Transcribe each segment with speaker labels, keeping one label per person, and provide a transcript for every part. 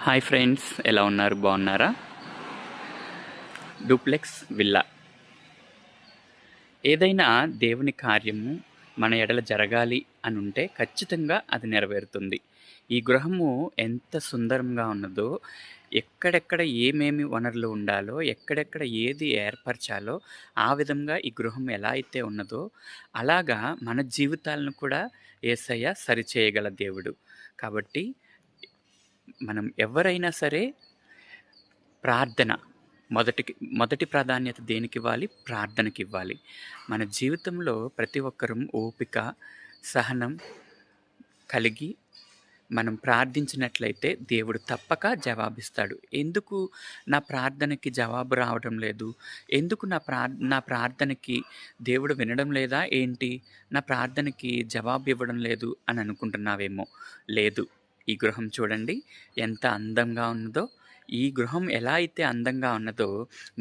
Speaker 1: Hi friends, ఎలా ఉన్నారు? బాగున్నారా? Duplex villa. ఏదైనా దేవుని కార్యము మన ఎడల జరగాలి అని ఉంటే ఖచ్చితంగా అది నెరవేరుతుంది. ఈ గృహము ఎంత సుందరంగా ఉన్నదో, ఎక్కడెక్కడ ఏమేమి వనరులు ఉండాలో, ఎక్కడెక్కడ ఏది ఏర్పరచాలో, ఆ విధంగా ఈ గృహం ఎలా అయితే ఉన్నదో, అలాగా మన జీవితాలను కూడా యేసయ్య సరిచేయగల దేవుడు. కాబట్టి మనం ఎవరైనా సరే ప్రార్థన మొదటి ప్రాధాన్యత దేనికివ్వాలి? ప్రార్థనకివ్వాలి. మన జీవితంలో ప్రతి ఒక్కరం ఓపిక, సహనం కలిగి మనం ప్రార్థించినట్లయితే దేవుడు తప్పక జవాబిస్తాడు. ఎందుకు నా ప్రార్థనకి జవాబు రావడం లేదు? ఎందుకు నా ప్రార్థనకి దేవుడు వినడం లేదా ఏంటి? నా ప్రార్థనకి జవాబు ఇవ్వడం లేదు అని అనుకుంటున్నావేమో. లేదు. ఈ గృహం చూడండి ఎంత అందంగా ఉన్నదో. ఈ గృహం ఎలా అయితే అందంగా ఉన్నదో,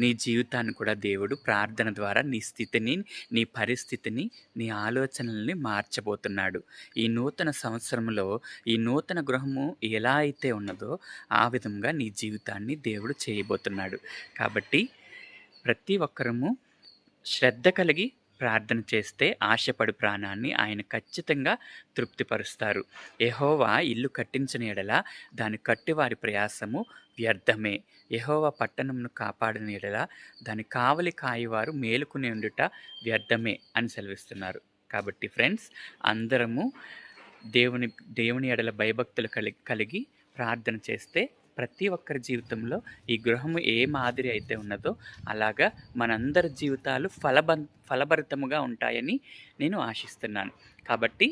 Speaker 1: నీ జీవితాన్ని కూడా దేవుడు ప్రార్థన ద్వారా నీ స్థితిని, నీ పరిస్థితిని, నీ ఆలోచనల్ని మార్చబోతున్నాడు. ఈ నూతన సంవత్సరంలో ఈ నూతన గృహము ఎలా అయితే ఉన్నదో, ఆ విధంగా నీ జీవితాన్ని దేవుడు చేయబోతున్నాడు. కాబట్టి ప్రతి ఒక్కరము శ్రద్ధ కలిగి ప్రార్థన చేస్తే ఆశపడు ప్రాణాన్ని ఆయన ఖచ్చితంగా తృప్తిపరుస్తారు. యెహోవా ఇల్లు కట్టించిన ఎడల దాని కట్టివారి ప్రయాసము వ్యర్థమే. యెహోవా పట్టణమును కాపాడిన ఎడల దాని కావలి కాయువారు మేలుకుని ఉండుట వ్యర్థమే అని సెలవిస్తున్నారు. కాబట్టి ఫ్రెండ్స్, అందరము దేవుని దేవుని ఎడల భయభక్తులు కలిగి ప్రార్థన చేస్తే ప్రతి ఒక్కరి జీవితంలో ఈ గృహము ఏ మాదిరి అయితే ఉన్నదో అలాగా మనందరి జీవితాలు ఫలభరితముగా ఉంటాయని నేను ఆశిస్తున్నాను. కాబట్టి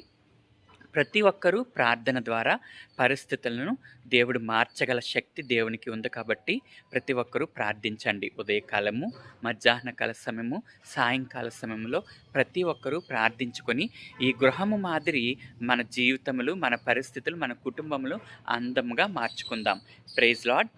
Speaker 1: ప్రతి ఒక్కరూ ప్రార్థన ద్వారా పరిస్థితులను దేవుడు మార్చగల శక్తి దేవునికి ఉంది. కాబట్టి ప్రతి ఒక్కరూ ప్రార్థించండి. ఉదయకాలము, మధ్యాహ్న కాల సమయము, సాయంకాల సమయంలో ప్రతి ఒక్కరూ ప్రార్థించుకొని ఈ గృహము మాదిరి మన జీవితములు, మన పరిస్థితులు, మన కుటుంబములు అందంగా మార్చుకుందాం. Praise lord.